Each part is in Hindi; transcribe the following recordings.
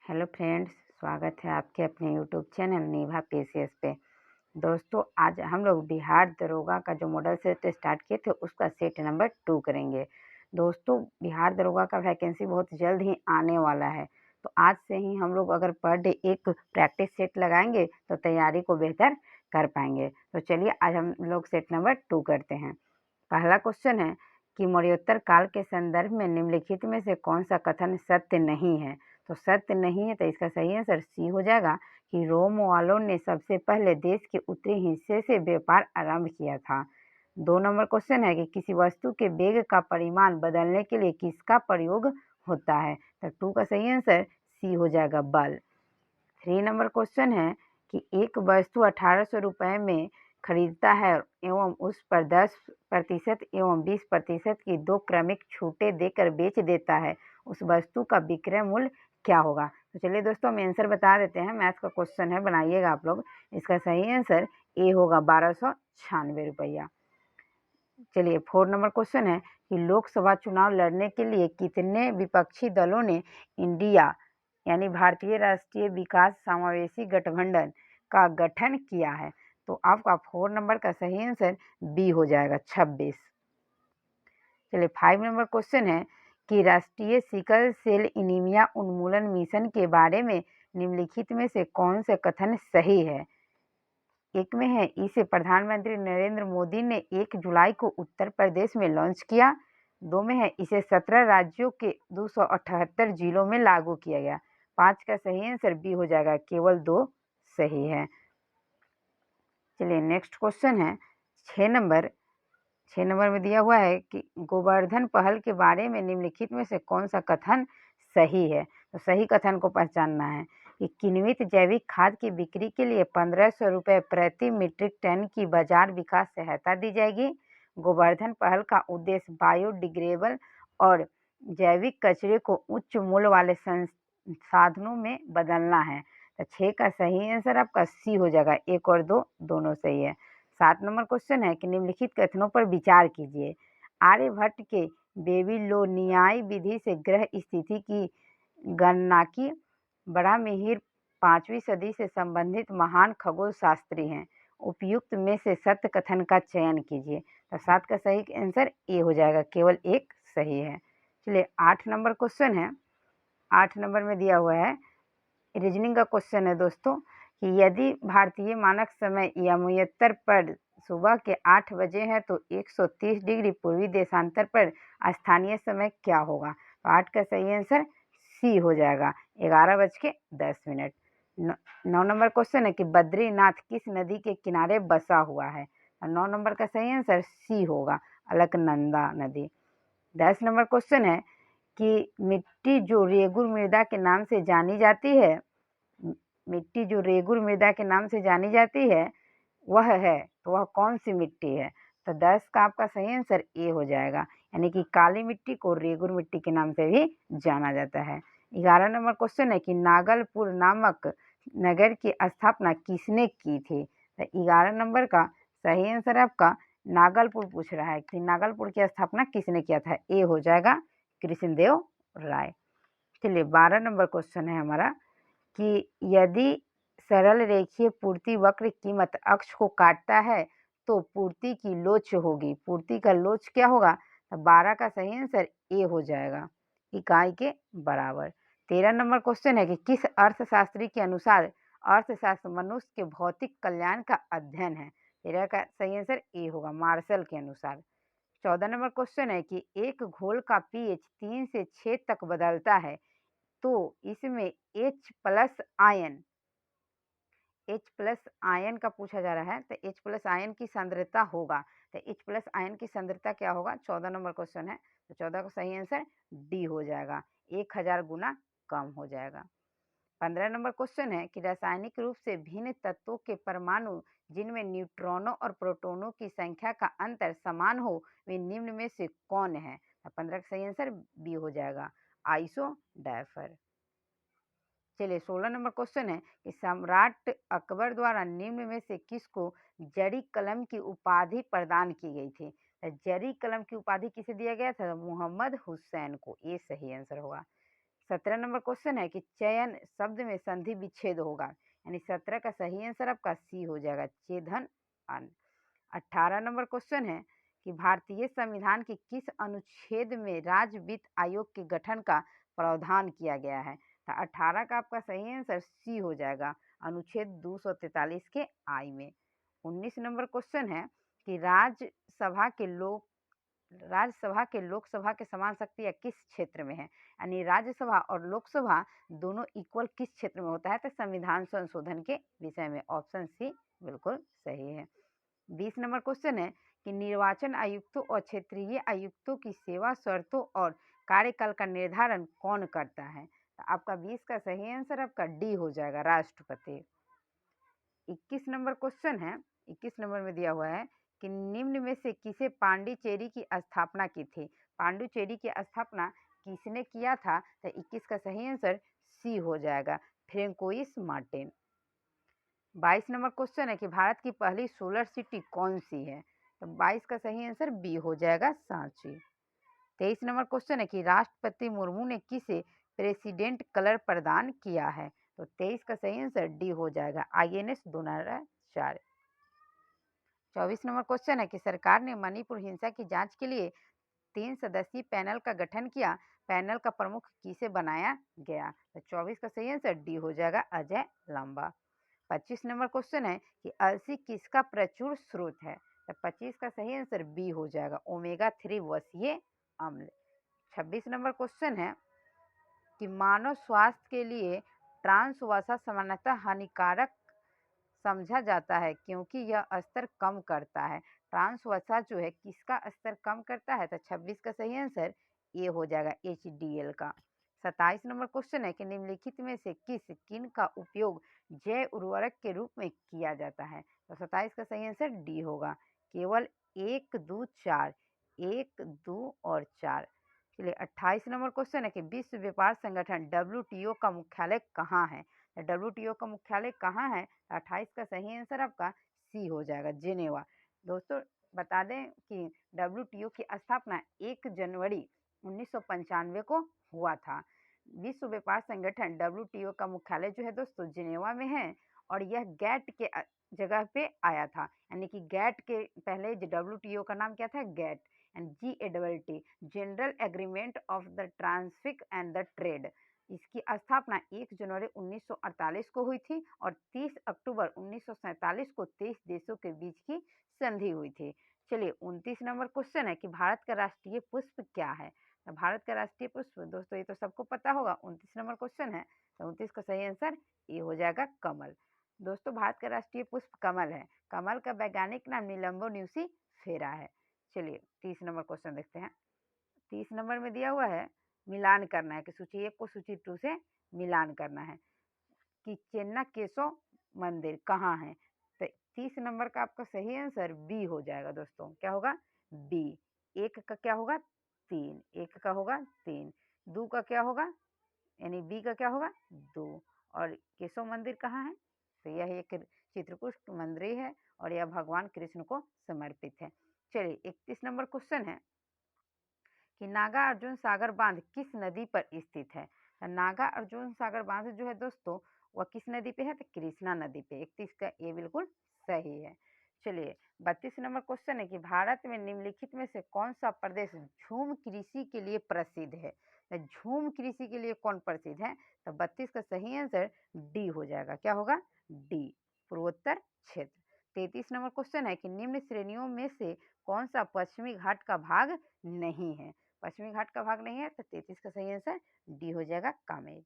हेलो फ्रेंड्स, स्वागत है आपके अपने यूट्यूब चैनल निभा पीसीएस पे। दोस्तों, आज हम लोग बिहार दरोगा का जो मॉडल सेट स्टार्ट किए थे उसका सेट नंबर 2 करेंगे। दोस्तों, बिहार दरोगा का वैकेंसी बहुत जल्द ही आने वाला है, तो आज से ही हम लोग अगर पर डे एक प्रैक्टिस सेट लगाएंगे तो तैयारी को बेहतर कर पाएंगे। तो चलिए आज हम लोग सेट नंबर 2 करते हैं। पहला क्वेश्चन है कि मौर्योत्तर काल के संदर्भ में निम्नलिखित में से कौन सा कथन सत्य नहीं है। तो सत्य नहीं है तो इसका सही आंसर सी हो जाएगा कि रोम वालों ने सबसे पहले देश के उत्तरी हिस्से से व्यापार आरंभ किया था। 2 नंबर क्वेश्चन है कि किसी वस्तु के वेग का परिमाण बदलने के लिए किसका प्रयोग होता है। तो 2 का सही आंसर सी हो जाएगा, बल। 3 नंबर क्वेश्चन है कि एक वस्तु 1800 रुपये में खरीदता है एवं उस पर 10% एवं 20% की 2 क्रमिक छूटें देकर बेच देता है, उस वस्तु का विक्रय मूल्य क्या होगा। तो चलिए दोस्तों, हम आंसर बता देते हैं। मैथ्स का क्वेश्चन है, बनाइएगा आप लोग। इसका सही आंसर ए होगा, 1296 रुपया। चलिए 4 नंबर क्वेश्चन है कि लोकसभा चुनाव लड़ने के लिए कितने विपक्षी दलों ने इंडिया यानी भारतीय राष्ट्रीय विकास समावेशी गठबंधन का गठन किया है। तो आपका 4 नंबर का सही आंसर बी हो जाएगा, 26। चलिए 5 नंबर क्वेश्चन है कि राष्ट्रीय सिकल सेल एनीमिया उन्मूलन मिशन के बारे में निम्नलिखित में से कौन से कथन सही है। एक में है, इसे प्रधानमंत्री नरेंद्र मोदी ने 1 जुलाई को उत्तर प्रदेश में लॉन्च किया। 2 में है, इसे 17 राज्यों के 278 जिलों में लागू किया गया। 5 का सही आंसर बी हो जाएगा, केवल 2 सही है। चलिए नेक्स्ट क्वेश्चन है 6 नंबर। 6 नंबर में दिया हुआ है कि गोवर्धन पहल के बारे में निम्नलिखित में से कौन सा कथन सही है। तो सही कथन को पहचानना है कि किण्वित जैविक खाद की बिक्री के लिए 1500 रुपये प्रति मीट्रिक टन की बाजार विकास सहायता दी जाएगी। गोवर्धन पहल का उद्देश्य बायोडिग्रेडेबल और जैविक कचरे को उच्च मूल्य वाले संसाधनों में बदलना है। तो 6 का सही आंसर आपका सी हो जाएगा, 1 और 2 दोनों सही है। 7 नंबर क्वेश्चन है कि निम्नलिखित कथनों पर विचार कीजिए। आर्यभट्ट के बेबीलोनियाई विधि से ग्रह स्थिति की गणना की। बड़ामिहिर 5वीं सदी से संबंधित महान खगोल शास्त्री हैं। उपयुक्त में से सत्य कथन का चयन कीजिए। तो 7 का सही आंसर ए हो जाएगा, केवल 1 सही है। चलिए 8 नंबर क्वेश्चन है। 8 नंबर में दिया हुआ है, रीजनिंग का क्वेश्चन है दोस्तों, कि यदि भारतीय मानक समय यमुनोत्तर पर सुबह के 8 बजे है तो 130 डिग्री पूर्वी देशांतर पर स्थानीय समय क्या होगा। तो 8 का सही आंसर सी हो जाएगा, 11:10। 9 नंबर क्वेश्चन है कि बद्रीनाथ किस नदी के किनारे बसा हुआ है। 9 नंबर का सही आंसर सी होगा, अलकनंदा नदी। 10 नंबर क्वेश्चन है कि मिट्टी जो रेगुर मृदा के नाम से जानी जाती है, मिट्टी जो रेगुर मृदा के नाम से जानी जाती है वह है, तो वह कौन सी मिट्टी है। तो 10 का आपका सही आंसर ए हो जाएगा, यानी कि काली मिट्टी को रेगुर मिट्टी के नाम से भी जाना जाता है। 11 नंबर क्वेश्चन है कि नागलपुर नामक नगर की स्थापना किसने की थी। तो 11 नंबर का सही आंसर आपका नागलपुर पूछ रहा है कि नागलपुर की स्थापना किसने किया था। ए हो जाएगा, कृष्णदेव राय। चलिए 12 नंबर क्वेश्चन है हमारा कि यदि सरल रेखीय पूर्ति वक्र कीमत अक्ष को काटता है तो पूर्ति की लोच होगी। पूर्ति का लोच क्या होगा। तो 12 का सही आंसर ए हो जाएगा, इकाई के बराबर। 13 नंबर क्वेश्चन है कि किस अर्थशास्त्री के अनुसार अर्थशास्त्र मनुष्य के भौतिक कल्याण का अध्ययन है। 13 का सही आंसर ए होगा, मार्शल के अनुसार। 14 नंबर क्वेश्चन है कि एक घोल का पीएच 3 से 6 तक बदलता है तो इसमें H+ आयन का पूछा जा रहा है। तो H+ आयन की सांद्रता होगा। तो H+ आयन की सांद्रता क्या होगा, 14 नंबर क्वेश्चन है। तो 14 का सही आंसर डी हो जाएगा, 1000 गुना कम हो जाएगा। 15 नंबर क्वेश्चन है कि रासायनिक रूप से भिन्न तत्वों के परमाणु जिनमें न्यूट्रॉनों और प्रोटॉनों की संख्या का अंतर समान हो वे निम्न में से कौन है। 15 का सही आंसर बी हो जाएगा, आइसोडायफर। चलिए 16 नंबर क्वेश्चन है कि सम्राट अकबर द्वारा निम्न में से किसको जरी कलम की उपाधि प्रदान की गई थी। जरी कलम की उपाधि किसे दिया गया था, मोहम्मद हुसैन को। ये सही आंसर होगा। 17 नंबर क्वेश्चन है कि चयन शब्द में संधि विच्छेद होगा, यानी 17 का सही आंसर आपका सी हो जाएगा, चेधन अन। 18 नंबर क्वेश्चन है कि भारतीय संविधान के किस अनुच्छेद में राज्य वित्त आयोग के गठन का प्रावधान किया गया है? तो 18 का आपका सही आंसर सी हो जाएगा, अनुच्छेद 243 के आई में। 19 नंबर क्वेश्चन है कि राज्यसभा के लोकसभा के समान शक्ति या किस क्षेत्र में है? यानी राज्यसभा और लोकसभा दोनों इक्वल किस क्षेत्र में होता है? तो संविधान संशोधन के विषय में, ऑप्शन सी बिल्कुल सही है। 20 नंबर क्वेश्चन है कि निर्वाचन आयुक्तों और क्षेत्रीय आयुक्तों की सेवा शर्तों और कार्यकाल का निर्धारण कौन करता है? तो आपका 20 का सही आंसर आपका डी हो जाएगा, राष्ट्रपति। 21 नंबर क्वेश्चन है, 21 नंबर में दिया हुआ है कि निम्न में से किसे पांडिचेरी की स्थापना की थी? पांडिचेरी की स्थापना किसने किया था? तो 21 का सही आंसर सी हो जाएगा, फ्रेंकोइस मार्टिन। 22 नंबर क्वेश्चन है कि भारत की पहली सोलर सिटी कौन सी है? तो 22 का सही आंसर बी हो जाएगा, सांची। 23 नंबर क्वेश्चन है कि राष्ट्रपति मुर्मू ने किसे प्रेसिडेंट कलर प्रदान किया है? तो 23 का सही आंसर डी हो जाएगा, INS 2004। 24 नंबर क्वेश्चन है कि सरकार ने मणिपुर हिंसा की जांच के लिए 3 सदस्यीय पैनल का गठन किया, पैनल का प्रमुख किसे बनाया गया? तो 24 का सही आंसर डी हो जाएगा, अजय लांबा। 25 नंबर क्वेश्चन है कि अलसी किसका प्रचुर स्रोत है? तो 25 का सही आंसर बी हो जाएगा, ओमेगा 3 वसीय अम्ल। 26 नंबर क्वेश्चन है कि मानव स्वास्थ्य के लिए ट्रांस वसा सामान्यतः हानिकारक समझा जाता है क्योंकि यह स्तर कम करता है। ट्रांस वसा जो है किसका स्तर कम करता है? तो 26 का सही आंसर ए हो जाएगा, HDL का। 27 नंबर क्वेश्चन है कि निम्नलिखित में से किन का उपयोग जैव उर्वरक के रूप में किया जाता है? तो 27 का सही आंसर डी होगा, केवल 1, 2, 4, 1, 2 और 4। चलिए 28 नंबर क्वेश्चन है कि विश्व व्यापार संगठन WTO का मुख्यालय कहाँ है? तो WTO का मुख्यालय कहाँ है? 28 का सही आंसर आपका सी हो जाएगा, जेनेवा। दोस्तों बता दें कि WTO की स्थापना 1 जनवरी 1995 को हुआ था। विश्व व्यापार संगठन WTO का मुख्यालय जो है दोस्तों जेनेवा में है, और यह गैट के जगह पे आया था, यानी कि गैट के पहले WTO का नाम क्या था? GATT, and GATT, general agreement of the traffic and the trade. इसकी स्थापना 1 जनवरी 1948 को हुई थी और 30 अक्टूबर 1947 को 23 देशों के बीच की संधि हुई थी। चलिए 29 नंबर क्वेश्चन है कि भारत का राष्ट्रीय पुष्प क्या है? तो भारत का राष्ट्रीय पुष्प दोस्तों ये तो सबको पता होगा, 29 नंबर क्वेश्चन है, तो 29 का सही आंसर ये हो जाएगा, कमल। दोस्तों भारत का राष्ट्रीय पुष्प कमल है। कमल का वैज्ञानिक नाम निलंबो न्यूसीफेरा है। चलिए 30 नंबर क्वेश्चन देखते हैं। 30 नंबर में दिया हुआ है, मिलान करना है कि सूची 1 को सूची 2 से मिलान करना है कि चेन्ना केशव मंदिर कहाँ है? तो 30 नंबर का आपका सही आंसर बी हो जाएगा दोस्तों, क्या होगा? बी। 1 का क्या होगा? 3, 1 का होगा 3, 2 का क्या होगा? यानी बी का क्या होगा? 2। और केशव मंदिर कहाँ है? तो यह एक चित्रकूट मंदिर है और यह भगवान कृष्ण को समर्पित है। चलिए 31 नंबर क्वेश्चन है कि नागा अर्जुन सागर बांध किस नदी पर स्थित है? तो नागा अर्जुन सागर बांध जो है दोस्तों वह किस नदी पे है? तो कृष्णा नदी पे। 31 का ये बिल्कुल सही है। चलिए 32 नंबर क्वेश्चन है कि भारत में निम्नलिखित में से कौन सा प्रदेश झूम कृषि के लिए प्रसिद्ध है? तो झूम कृषि के लिए कौन प्रसिद्ध है? तो 32 का सही आंसर डी हो जाएगा, क्या होगा? डी, पूर्वोत्तर क्षेत्र। 33 नंबर क्वेश्चन है कि निम्न श्रेणियों में से कौन सा पश्चिमी घाट का भाग नहीं है? पश्चिमी घाट का भाग नहीं है, तो 33 का सही आंसर डी हो जाएगा, कामेर।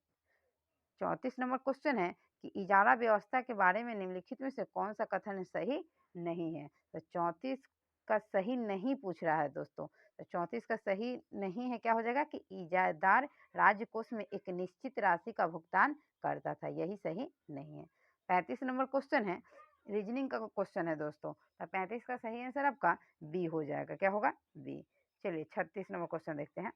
34 नंबर क्वेश्चन है कि इजारा व्यवस्था के बारे में निम्नलिखित में से कौन सा कथन सही नहीं है? तो 34 का सही नहीं पूछ रहा है दोस्तों, तो 34 का सही नहीं है क्या हो जाएगा? कि इजारादार राज्य कोष में एक निश्चित राशि का भुगतान करता था, यही सही नहीं है। 35 नंबर क्वेश्चन है, रीजनिंग का क्वेश्चन है दोस्तों, तो 35 का सही आंसर आपका बी हो जाएगा, क्या होगा? बी। चलिए 36 नंबर क्वेश्चन देखते हैं।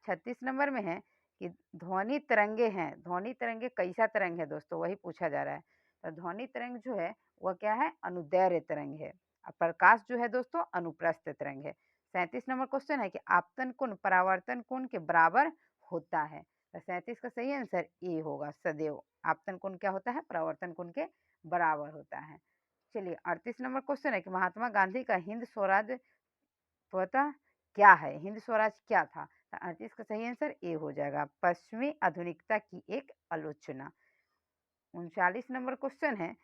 36 नंबर में है कि ध्वनि तरंगे हैं, ध्वनि तरंगे कैसा तरंग है दोस्तों, वही पूछा जा रहा है। तो ध्वनि तरंग जो है वह क्या है? अनुदैर्घ्य तरंग है। और प्रकाश जो है दोस्तों अनुप्रस्थ तरंग है। 37 नंबर क्वेश्चन है कि आपतन कोण परावर्तन कोण के बराबर होता है? तो 37 का सही आंसर ए होगा, सदैव। आपतन कोण क्या होता है? परावर्तन कोण के बराबर होता है। चलिए 38 नंबर क्वेश्चन है कि महात्मा गांधी का हिंद स्वराज स्वतः क्या है? हिंद स्वराज क्या था? तो 38 का सही आंसर ए हो जाएगा, पश्चिमी आधुनिकता की एक आलोचना। 39 नंबर क्वेश्चन है,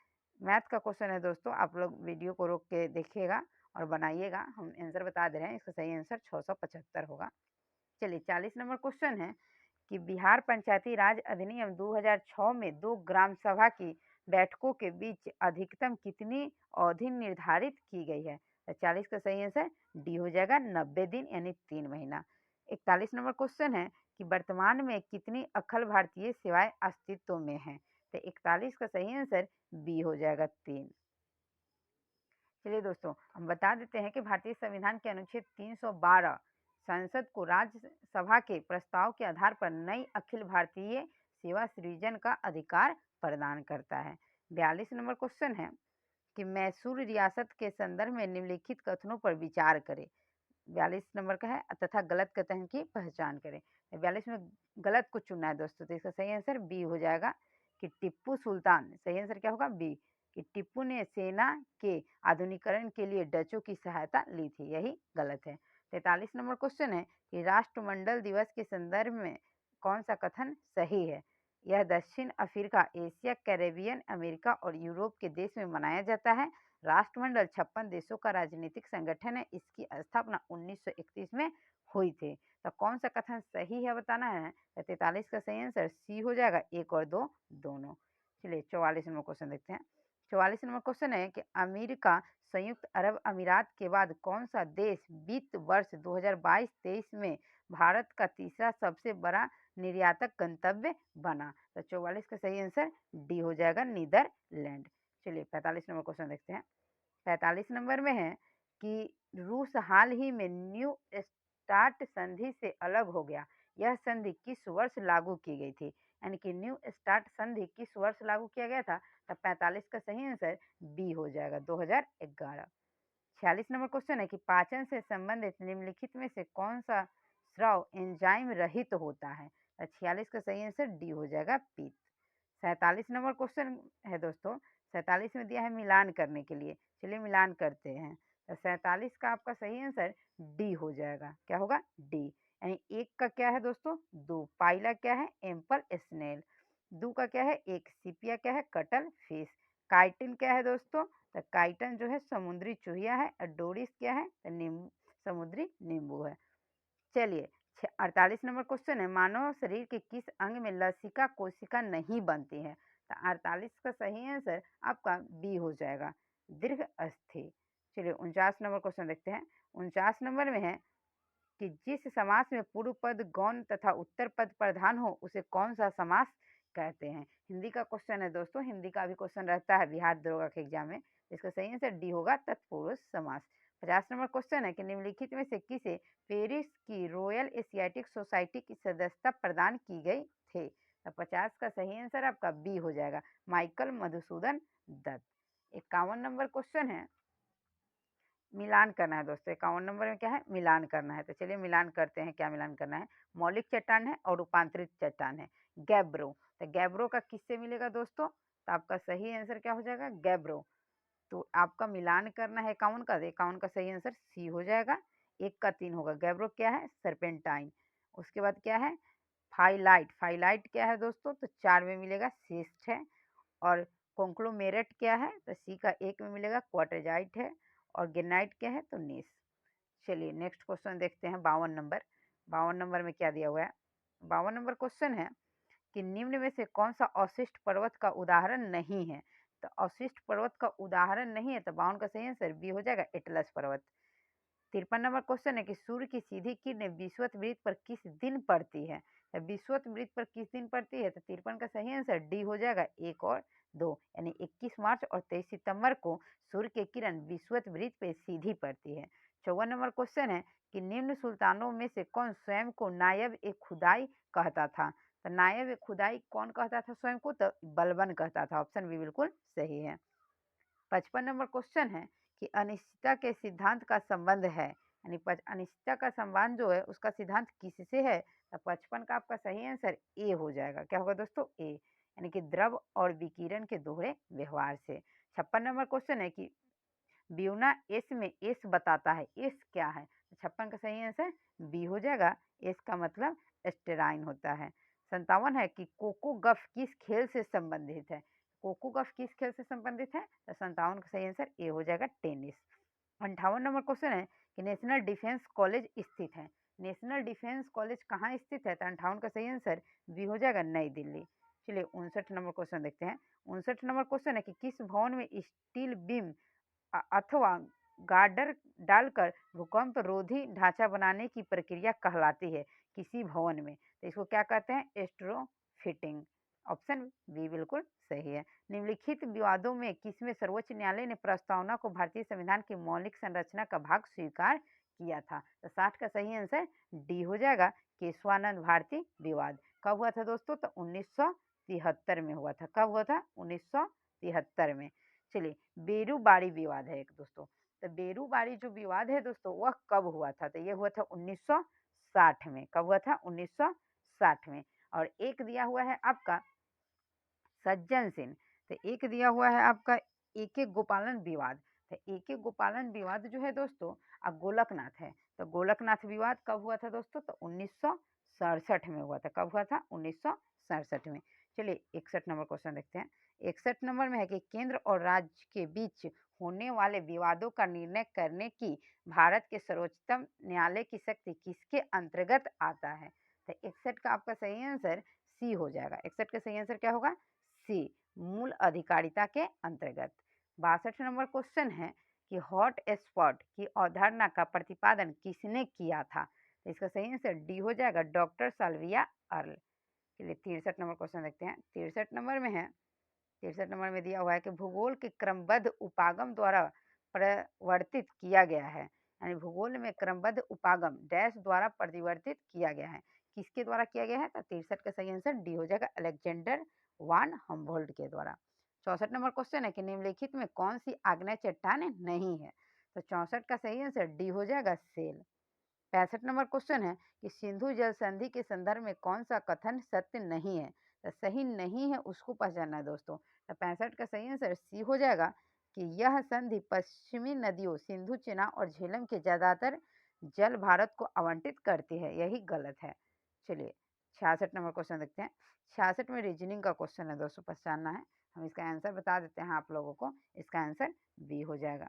मैथ का क्वेश्चन है दोस्तों, आप लोग वीडियो को रोक के देखिएगा और बनाइएगा। हम आंसर बता दे रहे हैं, इसका सही आंसर 675 होगा। चलिए 40 नंबर क्वेश्चन है कि बिहार पंचायती राज अधिनियम 2006 में 2 ग्राम सभा की बैठकों के बीच अधिकतम कितनी अवधि निर्धारित की गई है? तो 40 का सही आंसर डी हो जाएगा, 90 दिन यानी 3 महीना। 41 नंबर क्वेश्चन है कि वर्तमान में कितनी अखिल भारतीय सेवाएं अस्तित्व में हैं? तो 41 का सही आंसर बी हो जाएगा, 3। चलिए दोस्तों, हम बता देते हैं कि भारतीय संविधान के अनुच्छेद 312 संसद को राज्यसभा के प्रस्ताव के आधार पर नई अखिल भारतीय सेवा सृजन का अधिकार प्रदान करता है। 42 नंबर क्वेश्चन है कि मैसूर रियासत के संदर्भ में निम्नलिखित कथनों पर विचार करें। 42 नंबर का है, तथा गलत कथन की पहचान करें। 42 में गलत को चुनना है दोस्तों, तो इसका सही आंसर बी हो जाएगा कि टिप्पू सुल्तान, सही आंसर क्या होगा? बी, कि टिप्पू ने सेना के आधुनिकीकरण के लिए डचों की सहायता ली थी, यही गलत है। 43 नंबर क्वेश्चन है कि राष्ट्रमंडल दिवस के संदर्भ में कौन सा कथन सही है? यह दक्षिण अफ्रीका, एशिया, कैरेबियन, अमेरिका और यूरोप के देश में मनाया जाता है। राष्ट्रमंडल 56 देशों का राजनीतिक संगठन है। इसकी स्थापना 1931 में हुई थी। तो कौन सा कथन सही है बताना है। तो 43 का सही आंसर सी हो जाएगा, 1 और 2 दोनों। चलिए 44 नंबर क्वेश्चन देखते हैं। 44 नंबर क्वेश्चन है कि अमेरिका संयुक्त अरब अमीरात के बाद कौन सा देश वित्त वर्ष 2022-23 में भारत का तीसरा सबसे बड़ा निर्यातक गंतव्य बना? तो 44 का सही आंसर डी हो जाएगा, नीदरलैंड। चलिए 45 नंबर क्वेश्चन देखते हैं। 45 नंबर में है कि रूस हाल ही में न्यू स्टार्ट संधि से अलग हो गया। यह संधि किस वर्ष लागू की गई थी? यानी कि न्यू स्टार्ट संधि किस वर्ष लागू किया गया था? तो 45 का सही आंसर बी हो जाएगा, 2011। 46 नंबर क्वेश्चन है कि पाचन से संबंधित निम्नलिखित में से कौन सा स्राव एंजाइम रहित होता है? 46 का सही आंसर डी हो जाएगा, पित्त। 47 नंबर क्वेश्चन है दोस्तों, 47 में दिया है मिलान करने के लिए। चलिए मिलान करते हैं। तो 47 का आपका सही आंसर डी हो जाएगा, क्या होगा? डी। यानी एक का क्या है दोस्तों? 2। पाइला क्या है? Ample snail. 2 का क्या है? 1। सिपिया क्या है? Cuttle fish. काइटिन क्या है दोस्तों? तो काइटन जो है समुद्री चूहिया है। और डोरिस क्या है? तो नींबू, समुद्री नींबू है। चलिए 48 नंबर क्वेश्चन है, मानव शरीर के किस अंग में लसिका कोशिका नहीं बनती है? तो 48 का सही आंसर आपका बी हो जाएगा, दीर्घ अस्थि। चलिए 49 नंबर क्वेश्चन देखते हैं। 49 नंबर में है कि जिस समास में पूर्व पद गौण तथा उत्तर पद प्रधान हो उसे कौन सा समास कहते हैं? हिंदी का क्वेश्चन है दोस्तों, हिंदी का भी क्वेश्चन रहता है बिहार दरोगा के एग्जाम में। इसका सही आंसर डी होगा, तत्पुरुष समास। 50 नंबर क्वेश्चन है कि निम्नलिखित में से किसे पेरिस की रॉयल एशियाटिक सोसाइटी की सदस्यता प्रदान की गई थी? तो 50 का सही आंसर आपका बी हो जाएगा, माइकल मधुसूदन दत्त। 51 नंबर क्वेश्चन है, मिलान करना है दोस्तों। 51 नंबर में क्या है? मिलान करना है। तो चलिए मिलान करते हैं, क्या मिलान करना है। मौलिक चट्टान है और रूपांतरित चट्टान है, गैब्रो। तो गैब्रो का किससे मिलेगा दोस्तों? तो आपका सही आंसर क्या हो जाएगा? गैब्रो। तो आपका मिलान करना है 51 का, 51 का सही आंसर सी हो जाएगा, 1 का 3 होगा। गैब्रो क्या है? सर्पेंटाइन। उसके बाद क्या है? फाइलाइट। फाइलाइट क्या है दोस्तों? तो 4 में मिलेगा, सिस्ट है। और कॉन्क्लोमेरेट क्या है? तो सी का 1 में मिलेगा, क्वार्टरजाइट है। और गिरनाइट क्या है? तो नीस। चलिए नेक्स्ट क्वेश्चन देखते हैं, 52 नंबर। 52 नंबर में क्या दिया हुआ है? 52 नंबर क्वेश्चन है कि निम्न में से कौन सा अवशिष्ट पर्वत का उदाहरण नहीं है? तो अवशिष्ट पर्वत का उदाहरण नहीं है, तो 52 का सही आंसर बी हो जाएगा, एटलस पर्वत। 53 नंबर क्वेश्चन है कि सूर्य की सीधी किरणें विषुवत वृत्त पर किस दिन पड़ती है? तो विषुवत वृत्त पर किस दिन पड़ती है? तो 53 का सही आंसर डी हो जाएगा, 1 और 2, यानी 21 मार्च और 23 सितंबर को सूर्य की किरण विषुवत वृत्त पे सीधी पड़ती है। 54 नंबर क्वेश्चन है कि निम्न सुल्तानों में से कौन स्वयं को नायब ए खुदाई कहता था? तो नायब ए खुदाई कौन कहता था स्वयं को? तो बलबन कहता था। ऑप्शन बी बिल्कुल सही है। 55 नंबर क्वेश्चन है कि अनिश्चितता के सिद्धांत का संबंध है, यानी अनिश्चितता का संबंध जो है उसका सिद्धांत किससे है? तो 55 का आपका सही आंसर ए हो जाएगा। क्या होगा दोस्तों? ए, यानी कि द्रव और विकिरण के दोहरे व्यवहार से। 56 नंबर क्वेश्चन है कि ब्यूना एस में एस बताता है, एस क्या है? तो 56 का सही आंसर बी हो जाएगा। एस का मतलब स्टेराइन होता है। 57 है कि कोको गफ किस खेल से संबंधित है? कोको गफ किस खेल से संबंधित है? तो 57 का सही आंसर ए हो जाएगा, टेनिस। 58 नंबर क्वेश्चन है कि नेशनल डिफेंस कॉलेज स्थित है। नेशनल डिफेंस कॉलेज कहाँ स्थित है? तो 58 का सही आंसर बी हो जाएगा, नई दिल्ली। चलिए 59 नंबर क्वेश्चन देखते हैं। 59 नंबर क्वेश्चन है कि किस भवन में स्टील बीम अथवा गार्डर डालकर भूकंप रोधी ढांचा बनाने की प्रक्रिया कहलाती है? किसी भवन में, तो इसको क्या कहते हैं? एस्ट्रोफिटिंग। ऑप्शन बी बिल्कुल सही है। निम्नलिखित विवादों में किसमें सर्वोच्च न्यायालय ने प्रस्तावना को भारतीय संविधान की मौलिक संरचना का भाग स्वीकार किया था? तो 60 का सही आंसर डी हो जाएगा, केशवानंद भारती विवाद। कब हुआ था दोस्तों? तो 1973 में हुआ था। कब हुआ था? 1973 में। चलिए बेरूबाड़ी विवाद है एक दोस्तों। तो बेरूबाड़ी जो विवाद है दोस्तों, वह कब हुआ था? तो ये हुआ था 1960 में। कब हुआ था? 1960 में। और एक दिया हुआ है आपका सज्जन सिंह। तो एक दिया हुआ है आपका एके गोपालन विवाद। तो एके गोपालन विवाद जो है दोस्तों गोलकनाथ है। तो गोलकनाथ विवाद कब हुआ था दोस्तों? तो 1967 में हुआ था। कब हुआ था? 1967 में। चलिए 61 नंबर क्वेश्चन देखते हैं। 61 नंबर में है कि केंद्र और राज्य के बीच होने वाले विवादों का निर्णय करने की भारत के सर्वोच्चतम न्यायालय की शक्ति किसके अंतर्गत आता है? तो 61 का आपका सही आंसर सी हो जाएगा। 61 का सही आंसर क्या होगा? सी, मूल अधिकारिता के अंतर्गत। 62 नंबर क्वेश्चन है कि हॉट स्पॉट की अवधारणा का प्रतिपादन किसने किया था? तो इसका सही आंसर डी हो जाएगा, डॉक्टर साल्विया अर्ल। चलिए 63 नंबर क्वेश्चन देखते हैं। 63 नंबर में है, 63 नंबर में दिया हुआ है कि भूगोल के क्रमबद्ध उपागम द्वारा परिवर्तित किया गया है। यानी भूगोल में क्रमबद्ध उपागम डैश द्वारा परिवर्तित किया गया है। किसके द्वारा किया गया है? तो 63 का सही आंसर डी हो जाएगा, अलेक्जेंडर वान हम्बोल्ट के द्वारा। 64 नंबर क्वेश्चन है कि निम्नलिखित में कौन सी आग्नेय चट्टान नहीं है? तो 64 का सही आंसर डी हो जाएगा, सेल। 65 नंबर क्वेश्चन है कि सिंधु जल संधि के संदर्भ में कौन सा कथन सत्य नहीं है? तो सही नहीं है उसको पहचानना है दोस्तों। तो 65 का सही आंसर सी हो जाएगा कि यह संधि पश्चिमी नदियों सिंधु, चेनाब और झेलम के ज्यादातर जल भारत को आवंटित करती है, यही गलत है। चलिए 66 नंबर क्वेश्चन देखते हैं। 66 में रीजनिंग का क्वेश्चन है दोस्तों, पहचानना है। हम इसका आंसर बता देते हैं आप लोगों को। इसका आंसर बी हो जाएगा।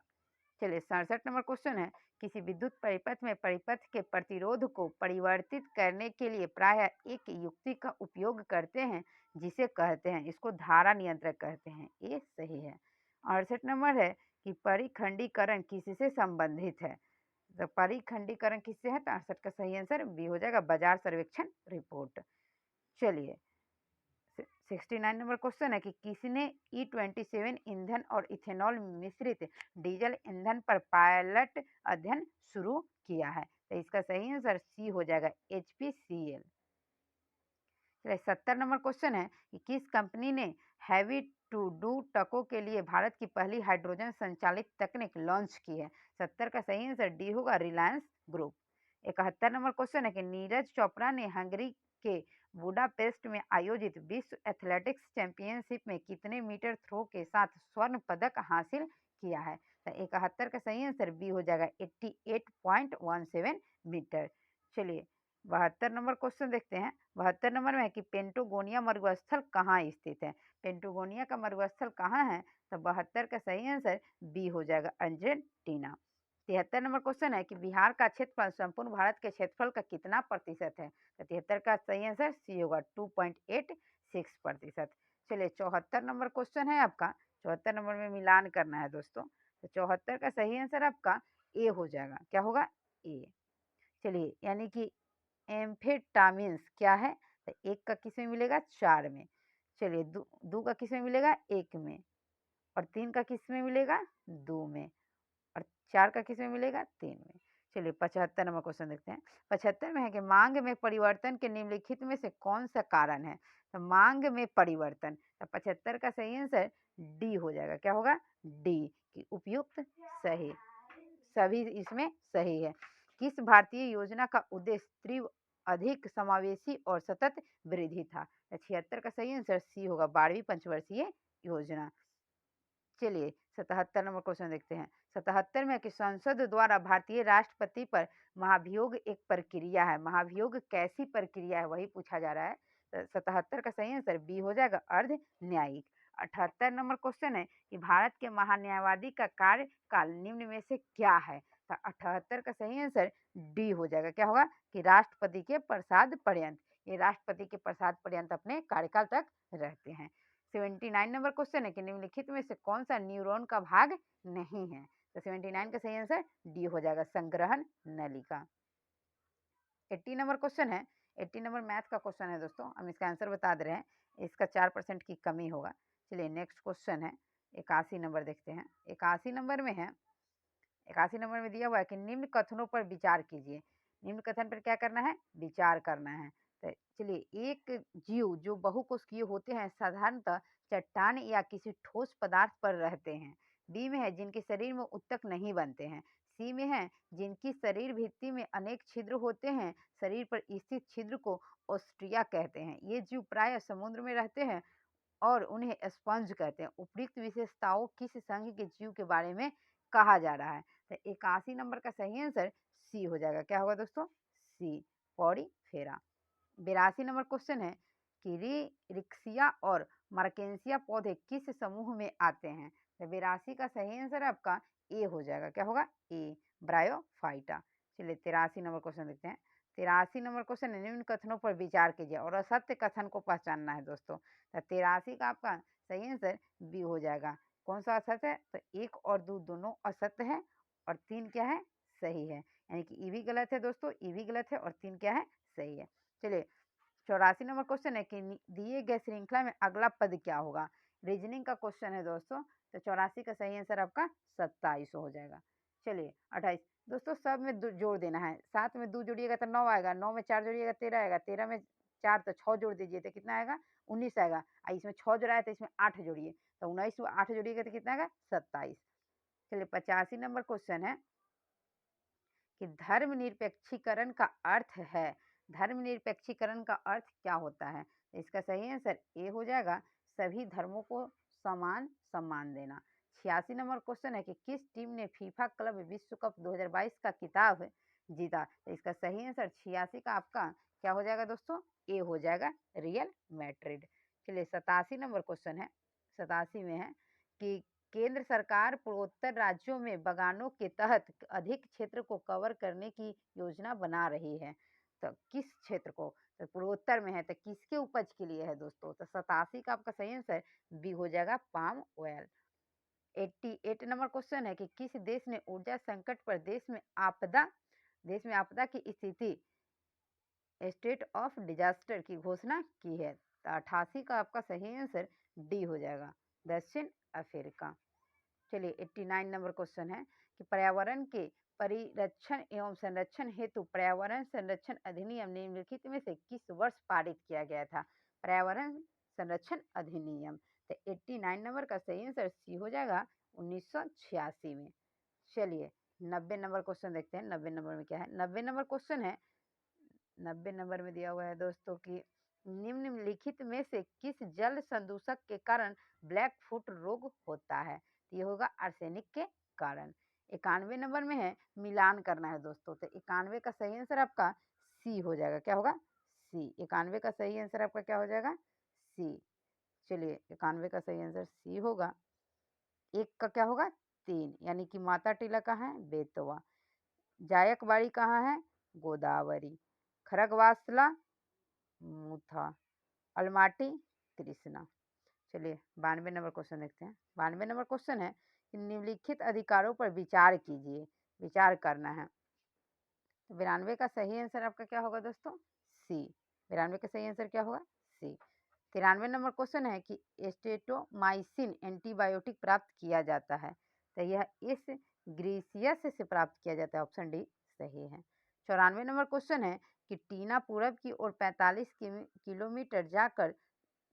चलिए 67 नंबर क्वेश्चन है, किसी विद्युत परिपथ में परिपथ के प्रतिरोध को परिवर्तित करने के लिए प्रायः एक युक्ति का उपयोग करते हैं जिसे कहते हैं, इसको धारा नियंत्रक कहते हैं। ये सही है। 68 नंबर है कि परिखंडीकरण किससे संबंधित है? तो परिखंडीकरण किससे है? तो 68 का सही आंसर बी हो जाएगा, बाजार सर्वेक्षण रिपोर्ट। चलिए 69 नंबर क्वेश्चन है कि किसने E27 ईंधन और इथेनॉल मिश्रित डीजल ईंधन पर पायलट अध्ययन शुरू किया है? तो इसका सही आंसर सी हो जाएगा, HPCL। 70 नंबर क्वेश्चन है कि किस कंपनी ने हैवी टू डू ट्रकों के लिए भारत की पहली हाइड्रोजन संचालित तकनीक लॉन्च की है? 70 का सही आंसर डी होगा, रिलायंस ग्रुप। 71 नंबर क्वेश्चन है कि नीरज चोपड़ा ने हंगरी के बुडापेस्ट में आयोजित विश्व एथलेटिक्स चैंपियनशिप में कितने मीटर थ्रो के साथ स्वर्ण पदक हासिल किया है? तो 71 का सही आंसर बी हो जाएगा, 88.17 मीटर। चलिए 72 नंबर क्वेश्चन देखते हैं। 72 नंबर में है कि पेंटोगोनिया मरुस्थल कहाँ स्थित है? पेंटोगोनिया का मरुस्थल कहाँ है? तो 72 का सही आंसर बी हो जाएगा, अर्जेंटीना। 73 नंबर क्वेश्चन है कि बिहार का क्षेत्रफल संपूर्ण भारत के क्षेत्रफल का कितना प्रतिशत है? तो 73 का सही आंसर सी होगा, 2.86%। चलिए 74 नंबर क्वेश्चन है आपका। 74 नंबर में मिलान करना है दोस्तों। तो 74 का सही आंसर आपका ए हो जाएगा। क्या होगा? ए। चलिए यानी कि एम्फेटामिन्स क्या है? तो एक का किस में मिलेगा? 4 में। चलिए दो का किस में मिलेगा? 1 में। और 3 का किस में मिलेगा? 2 में। और 4 का किस में मिलेगा? 3 में। चलिए 75 नंबर क्वेश्चन देखते हैं। 75 में है कि मांग में परिवर्तन के निम्नलिखित में से कौन सा कारण है? तो मांग में परिवर्तन, तो 75 का सही आंसर डी हो जाएगा। क्या होगा? डी, कि उपयुक्त सही, सभी इसमें सही है। किस भारतीय योजना का उद्देश्य तीव्र अधिक समावेशी और सतत वृद्धि था। 76 का सही आंसर सी होगा, 12वीं पंचवर्षीय योजना। चलिए 77 नंबर क्वेश्चन देखते हैं। 77 में कि संसद द्वारा भारतीय राष्ट्रपति पर महाभियोग एक प्रक्रिया है। महाभियोग कैसी प्रक्रिया है वही पूछा जा रहा है। तो 77 का सही आंसर बी हो जाएगा, अर्ध न्यायिक। 78 नंबर क्वेश्चन है कि भारत के महान्यायवादी का कार्यकाल निम्न में से क्या है। तो 78 का सही आंसर डी हो जाएगा। क्या होगा कि राष्ट्रपति के प्रसाद पर्यंत। ये राष्ट्रपति के प्रसाद पर्यंत अपने कार्यकाल तक रहते हैं। 79 नंबर क्वेश्चन है कि निम्नलिखित में से कौन सा न्यूरॉन का भाग नहीं है। तो 79 का सही आंसर डी हो जाएगा, संग्रहण नलिका। 80 नंबर क्वेश्चन है, 80 नंबर मैथ का क्वेश्चन है दोस्तों, हम इसका आंसर बता दे रहे हैं, इसका 4% की कमी होगा। चलिए नेक्स्ट क्वेश्चन है 81 नंबर देखते हैं। 81 नंबर में है, 81 नंबर में दिया हुआ है कि निम्न कथनों पर विचार कीजिए। निम्न कथन पर क्या करना है, विचार करना है। तो चलिए, एक जीव जो बहुकोशिकीय होते हैं साधारणतः चट्टान या किसी ठोस पदार्थ पर रहते हैं। बी में है जिनके शरीर में उत्तक नहीं बनते हैं। सी में है जिनकी शरीर भित्ति में अनेक छिद्र होते हैं, शरीर पर स्थित छिद्र को ऑस्ट्रिया कहते हैं। ये जीव प्राय समुद्र में रहते हैं और उन्हें स्पंज कहते हैं। उपयुक्त विशेषताओं किस संघ के जीव के बारे में कहा जा रहा है। तो 81 नंबर का सही आंसर सी हो जाएगा। क्या होगा दोस्तों, सी, पॉडीफेरा। 82 नंबर क्वेश्चन है कि रिक्सिया और मार्केंसिया पौधे किस समूह में आते हैं। तो 82 का सही आंसर आपका ए हो जाएगा। क्या होगा, ए, ब्रायोफाइटा। चलिए 83 नंबर क्वेश्चन देखते हैं। 83 नंबर क्वेश्चन है निम्न कथनों पर विचार कीजिए और असत्य कथन को पहचानना है दोस्तों। तो 83 का आपका सही आंसर बी हो जाएगा। कौन सा असत्य है, तो 1 और 2 दोनों असत्य है और 3 क्या है, सही है। यानी कि ई भी गलत है दोस्तों, ई भी गलत है और 3 क्या है, सही है। चलिए 84 नंबर क्वेश्चन है कि दिए गए श्रृंखला में अगला पद क्या होगा। रीजनिंग का क्वेश्चन है दोस्तों। तो 84 का सही आंसर आपका 27 हो जाएगा। चलिए 28 दोस्तों, सब में जोड़ देना है। 7 में 2 जोड़िएगा तो 9 आएगा, 9 में 4 जोड़िएगा 13 आएगा, 13 में 4 तो 6 जोड़ दीजिए तो कितना आएगा, 19 आएगा। इसमें 6 जोड़ा है तो इसमें 8 जोड़िए, तो 19 में 8 जोड़िएगा तो कितना आएगा, 27। चलिए 85 नंबर क्वेश्चन है कि धर्मनिरपेक्षीकरण का अर्थ है। धर्मनिरपेक्षीकरण का अर्थ क्या होता है। तो इसका सही आंसर ए हो जाएगा, सभी धर्मों को समान सम्मान देना। 86 नंबर क्वेश्चन है कि किस टीम ने फीफा क्लब विश्व कप 2022 का खिताब जीता। तो इसका सही आंसर 86 का आपका क्या हो जाएगा दोस्तों, ए हो जाएगा, रियल मैड्रिड। चलिए 87 नंबर क्वेश्चन है, 87 में है कि केंद्र सरकार पूर्वोत्तर राज्यों में बागानों के तहत अधिक क्षेत्र को कवर करने की योजना बना रही है। तो किस क्षेत्र को, तो पूर्वोत्तर में है, तो किसके उपज के लिए है दोस्तों। तो 87 का आपका सही आंसर बी हो जाएगा, पाम ऑयल। 88 नंबर क्वेश्चन है कि किस देश ने ऊर्जा संकट पर देश में आपदा की स्थिति, स्टेट ऑफ डिजास्टर की घोषणा की है। तो 88 का आपका सही आंसर डी हो जाएगा, दक्षिण अफ्रीका। चलिए 89 नंबर क्वेश्चन है कि पर्यावरण के परिरक्षण एवं संरक्षण हेतु पर्यावरण संरक्षण अधिनियम निम्नलिखित में से किस वर्ष पारित किया गया था। पर्यावरण संरक्षण अधिनियम। तो 89 नंबर का सही आंसर सी हो जाएगा, 1986 में। चलिए 90 नंबर क्वेश्चन देखते हैं। 90 नंबर में क्या है, 90 नंबर क्वेश्चन है, 90 नंबर में दिया हुआ है दोस्तों कि निम्नलिखित में से किस जल संदूषक के कारण ब्लैक फुट रोग होता है। ये होगा आर्सेनिक के कारण। 91 नंबर में है मिलान करना है दोस्तों। तो 91 का सही आंसर आपका सी हो जाएगा। क्या होगा, सी। 91 का सही आंसर आपका क्या हो जाएगा, सी। चलिए 91 का सही आंसर सी होगा। एक का क्या होगा, 3, यानी कि माता टीला कहाँ है, बेतवा। जायकबाड़ी कहाँ है, गोदावरी। खरगवासला, मुथा। अलमाटी, कृष्णा। चलिए 92 नंबर क्वेश्चन देखते हैं। 92 नंबर क्वेश्चन है कि निम्नलिखित अधिकारों पर विचार कीजिए, विचार करना है। तो 92 का सही आंसर आपका क्या होगा दोस्तों, सी। 92 का सही आंसर क्या होगा, सी। 93 नंबर क्वेश्चन है कि स्टेटोमाइसिन एंटीबायोटिक प्राप्त किया जाता है। तो यह इस ग्रीसियस से प्राप्त किया जाता है, ऑप्शन डी सही है। 94 नंबर क्वेश्चन है कि टीना पूरब की ओर 45 किलोमीटर जाकर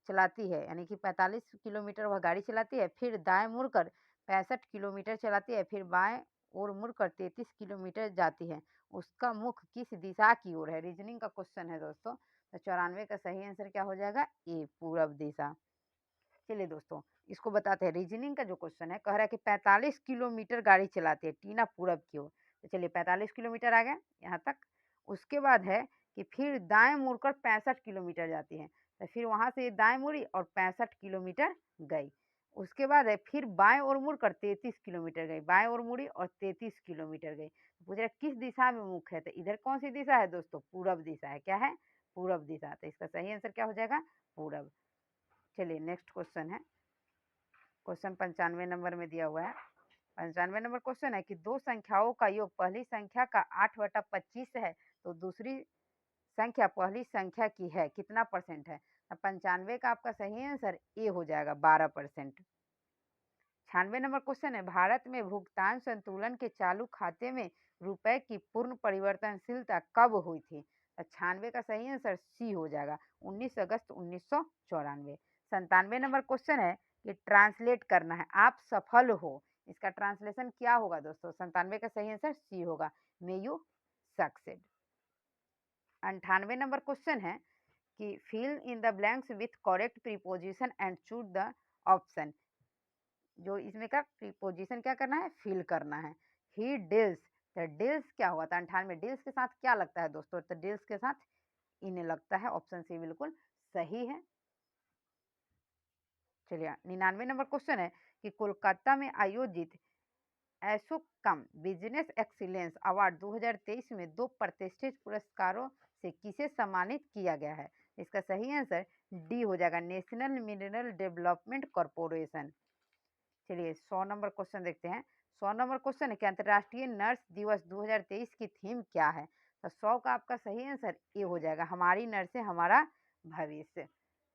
चलाती है, यानी कि 45 किलोमीटर वह गाड़ी चलाती है, फिर दाएं मुड़कर 65 किलोमीटर चलाती है, फिर बाएं ओर मुड़कर 33 किलोमीटर जाती है। उसका मुख किस दिशा की ओर है? रीजनिंग का क्वेश्चन है दोस्तों। तो 94 का सही आंसर क्या हो जाएगा? ए, पूरब दिशा। चलिए दोस्तों, इसको बताते हैं। रीजनिंग का जो क्वेश्चन है, कह रहा है कि 45 किलोमीटर गाड़ी चलाती है टीना पूरब की ओर। तो चलिए 45 किलोमीटर आ गया यहाँ तक। उसके बाद है कि फिर दाएँ मुड़कर 65 किलोमीटर जाती है। तो फिर वहाँ से ये दाएँ मुड़ी और 65 किलोमीटर गई। उसके बाद है फिर बाएँ ओर मुड़कर 33 किलोमीटर गई। बाएँ ओर मुड़ी और 33 किलोमीटर गई। पूछ रहा है किस दिशा में मुख है? तो इधर कौन-सी दिशा है दोस्तों? पूरब दिशा है। क्या है? पूरब दिशा। तो इसका सही आंसर क्या हो जाएगा? पूरब। चलिए नेक्स्ट क्वेश्चन है। क्वेश्चन 95 नंबर में दिया हुआ है। 95 नंबर क्वेश्चन है कि दो संख्याओं का योग पहली संख्या का 8/25 है, तो दूसरी संख्या पहली संख्या की है, कितना परसेंट है? 95 का आपका सही आंसर ए हो जाएगा, 12%। 96 नंबर क्वेश्चन है भारत में भुगतान संतुलन के चालू खाते में रुपए की पूर्ण परिवर्तनशीलता कब हुई थी? तो 96 का सही आंसर सी हो जाएगा, 19 अगस्त 1994। 97 नंबर क्वेश्चन है कि ट्रांसलेट करना है, आप सफल हो, इसका ट्रांसलेशन क्या होगा दोस्तों? 97 का सही आंसर सी होगा, may you succeed. 98 number question है कि fill in the blanks with correct preposition and choose the option. जो इसमें का प्रीपोजिशन क्या करना है? फिल करना है। ही डील्स, तो डील्स क्या हुआ था? 98 डील्स के साथ क्या लगता है दोस्तों? तो डील्स के साथ इन लगता है। ऑप्शन सी बिल्कुल सही है। चलिए 99 नंबर क्वेश्चन है कि कोलकाता में आयोजित एसोकम बिजनेस एक्सीलेंस अवार्ड 2023 में दो प्रतिष्ठित पुरस्कारों से किसे सम्मानित किया गया है? इसका सही आंसर डी हो जाएगा, नेशनल मिनरल डेवलपमेंट कॉरपोरेशन। चलिए 100 नंबर क्वेश्चन देखते हैं। 100 नंबर क्वेश्चन है कि अंतर्राष्ट्रीय नर्स दिवस 2023 की थीम क्या है? तो 100 का आपका सही आंसर ए हो जाएगा, हमारी नर्सें हमारा भविष्य।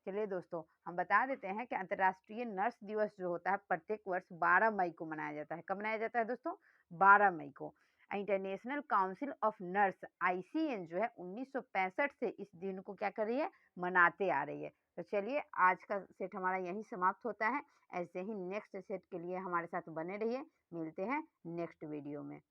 चलिए दोस्तों, हम बता देते हैं कि अंतर्राष्ट्रीय नर्स दिवस जो होता है प्रत्येक वर्ष 12 मई को मनाया जाता है। कब मनाया जाता है दोस्तों? 12 मई को। International council of nurse ICN जो है 1965 से इस दिन को क्या कर रही है? मनाते आ रही है। तो चलिए आज का सेट हमारा यहीं समाप्त होता है। ऐसे ही नेक्स्ट सेट के लिए हमारे साथ बने रहिए। मिलते हैं नेक्स्ट वीडियो में।